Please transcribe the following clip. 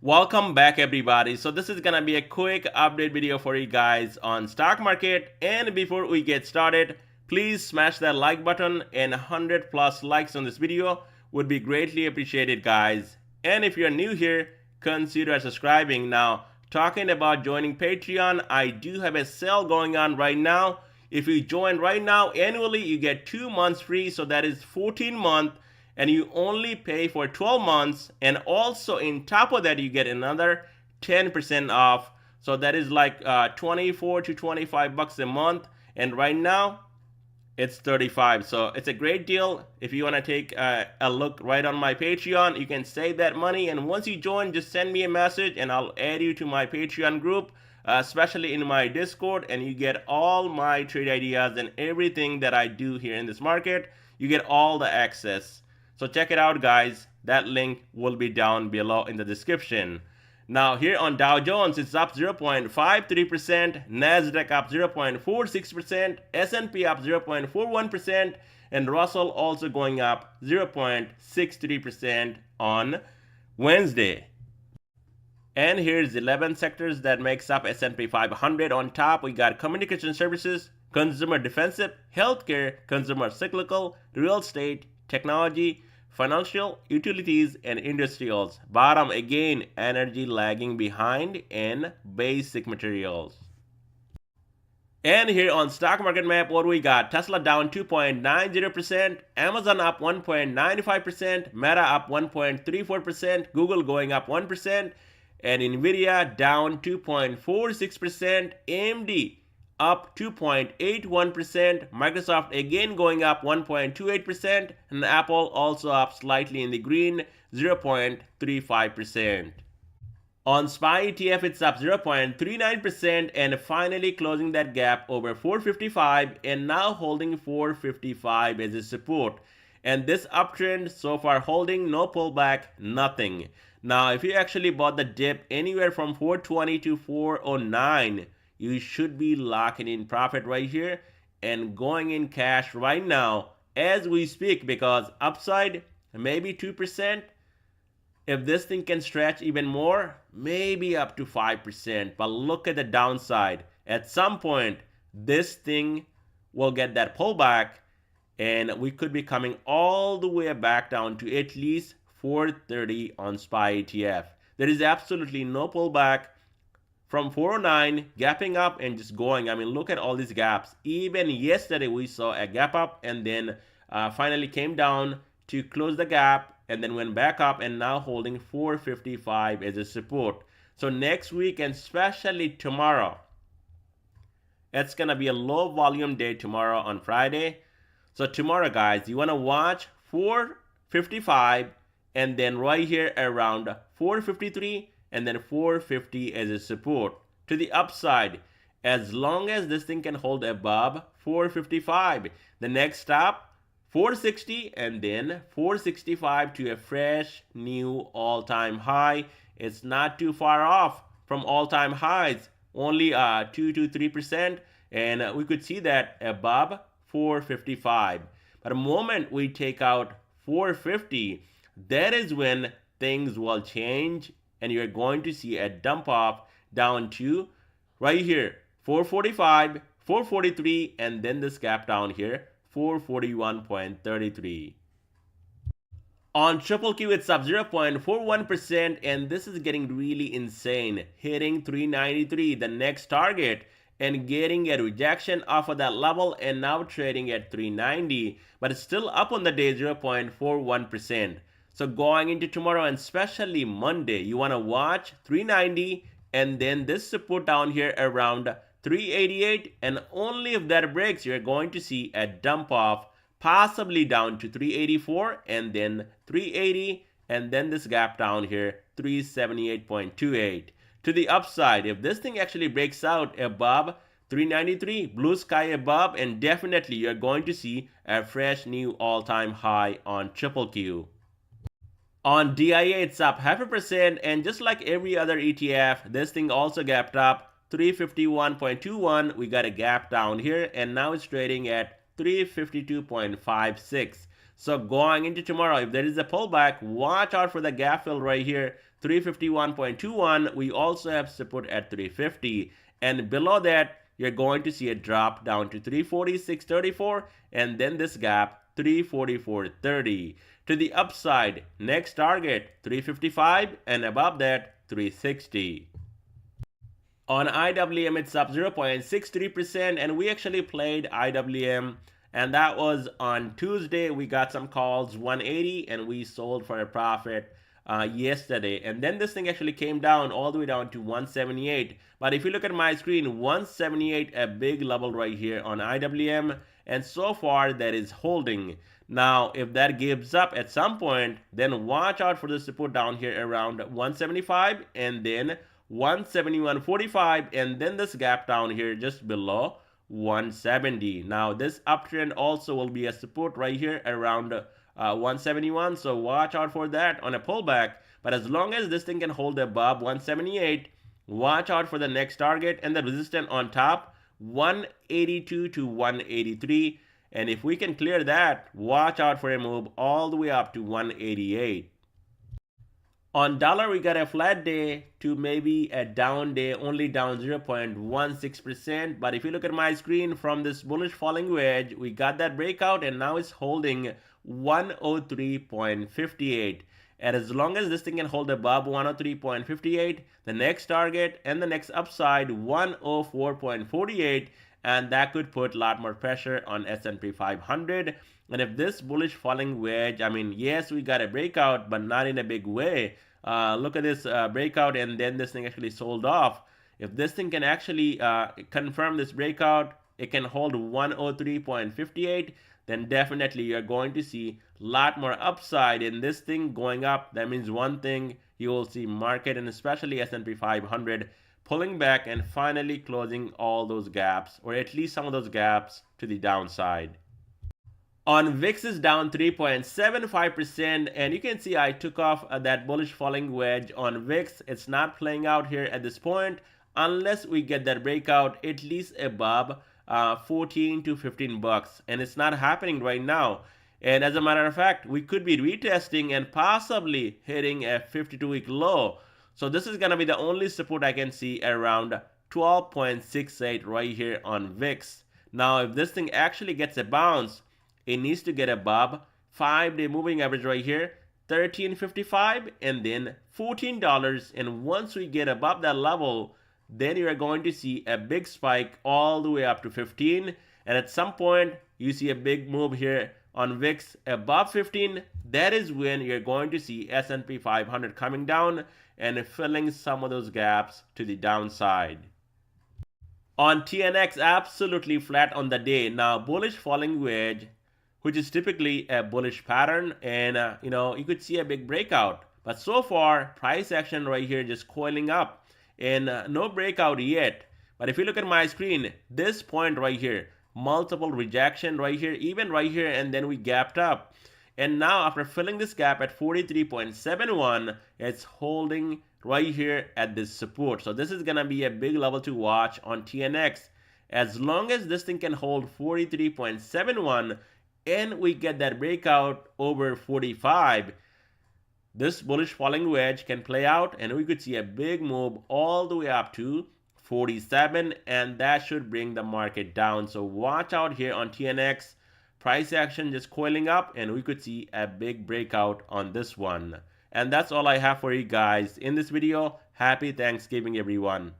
Welcome back everybody. So this is gonna be a quick update video for you guys on stock market, and before we get started, please smash that like button, and 100 plus likes on this video would be greatly appreciated, guys. And if you're new here, consider subscribing. Now, talking about joining Patreon, I do have a sale going on right now. If you join right now annually, you get 2 months free, so that is 14 months, and you only pay for 12 months, and also in top of that you get another 10% off, so that is like 24 to 25 bucks a month, and right now it's 35. So it's a great deal. If you want to take a look right on my Patreon, you can save that money, and once you join, just send me a message and I'll add you to my Patreon group, especially in my Discord, and you get all my trade ideas and everything that I do here in this market. You get all the access. So check it out, guys. That link will be down below in the description. Now here on Dow Jones, it's up 0.53%, Nasdaq up 0.46%, S&P up 0.41%, and Russell also going up 0.63% on Wednesday. And here's 11 sectors that makes up S&P 500. On top, we got communication services, consumer defensive, healthcare, consumer cyclical, real estate, technology, financial, utilities, and industrials. Bottom again, energy lagging behind, and basic materials. And here on stock market map, what we got? Tesla down 2.90%, Amazon up 1.95%, Meta up 1.34%, Google going up 1%, and Nvidia down 2.46%, AMD up 2.81%, Microsoft again going up 1.28%, and Apple also up slightly in the green, 0.35%. On SPY ETF, it's up 0.39%, and finally closing that gap over 455, and now holding 455 as a support. And this uptrend so far holding, no pullback, nothing. Now, if you actually bought the dip anywhere from 420 to 409, you should be locking in profit right here and going in cash right now as we speak, because upside maybe 2%. If this thing can stretch even more, maybe up to 5%. But look at the downside. At some point, this thing will get that pullback, and we could be coming all the way back down to at least 430 on SPY ETF. There is absolutely no pullback from 409, gapping up and just going. I mean, look at all these gaps. Even yesterday we saw a gap up, and then finally came down to close the gap, and then went back up, and now holding 455 as a support. So next week, and especially tomorrow, it's gonna be a low volume day tomorrow on Friday. So tomorrow, guys, you wanna watch 455, and then right here around 453, and then 450 as a support to the upside, as long as this thing can hold above 455. The next stop 460, and then 465 to a fresh new all-time high. It's not too far off from all-time highs, only 2 to 3%, and we could see that above 455. But the moment we take out 450, that is when things will change, and you're going to see a dump off down to right here 445, 443, and then this gap down here 441.33. On triple Q, it's up 0.41%, and this is getting really insane, hitting 393, the next target, and getting a rejection off of that level, and now trading at 390, but it's still up on the day, 0.41%. So going into tomorrow, and especially Monday, you want to watch 390, and then this support down here around 388, and only if that breaks, you're going to see a dump off, possibly down to 384, and then 380, and then this gap down here 378.28 to the upside. If this thing actually breaks out above 393, blue sky above, and definitely you're going to see a fresh new all-time high on triple Q. On DIA, it's up 0.5%, and just like every other ETF, this thing also gapped up 351.21. We got a gap down here, and now it's trading at 352.56. So going into tomorrow, if there is a pullback, watch out for the gap fill right here, 351.21. We also have support at 350, and below that you're going to see a drop down to 346.34, and then this gap 344.30. To the upside, next target 355, and above that 360. On IWM, it's up 0.63%, and we actually played IWM, and that was on Tuesday. We got some calls 180, and we sold for a profit yesterday. And then this thing actually came down all the way down to 178. But if you look at my screen, 178, a big level right here on IWM, and so far that is holding. Now, if that gives up at some point, then watch out for the support down here around 175, and then 171.45, and then this gap down here just below 170. Now this uptrend also will be a support right here around 171, so watch out for that on a pullback. But as long as this thing can hold above 178, watch out for the next target and the resistance on top, 182 to 183. And if we can clear that, watch out for a move all the way up to 188. On dollar, we got a flat day to maybe a down day, only down 0.16%. But if you look at my screen from this bullish falling wedge, we got that breakout, and now it's holding 103.58. And as long as this thing can hold above 103.58, the next target and the next upside 104.48, and that could put a lot more pressure on S&P 500. And if this bullish falling wedge, I mean, yes, we got a breakout, but not in a big way. Look at this breakout, and then this thing actually sold off. If this thing can actually confirm this breakout, it can hold 103.58, then definitely you're going to see a lot more upside in this thing going up. That means one thing, you will see market and especially S&P 500 pulling back and finally closing all those gaps, or at least some of those gaps to the downside. On VIX is down 3.75%, and you can see I took off that bullish falling wedge on VIX. It's not playing out here at this point unless we get that breakout at least above 14 to 15 bucks, and it's not happening right now. And as a matter of fact, we could be retesting and possibly hitting a 52-week low. So this is going to be the only support I can see around 12.68 right here on VIX. Now, if this thing actually gets a bounce, it needs to get above 5-day moving average right here, $13.55, and then $14. And once we get above that level, then you are going to see a big spike all the way up to 15. And at some point, you see a big move here on VIX above 15. That is when you're going to see S&P 500 coming down and filling some of those gaps to the downside. On TNX, absolutely flat on the day. Now, bullish falling wedge, which is typically a bullish pattern, and you could see a big breakout. But so far, price action right here just coiling up, and no breakout yet. But if you look at my screen, this point right here, multiple rejection right here, even right here, and then we gapped up. And now after filling this gap at 43.71, it's holding right here at this support. So this is gonna be a big level to watch on TNX. As long as this thing can hold 43.71 and we get that breakout over 45, this bullish falling wedge can play out, and we could see a big move all the way up to 47, and that should bring the market down. So watch out here on TNX. Price action just coiling up, and we could see a big breakout on this one. And that's all I have for you guys in this video. Happy Thanksgiving, everyone.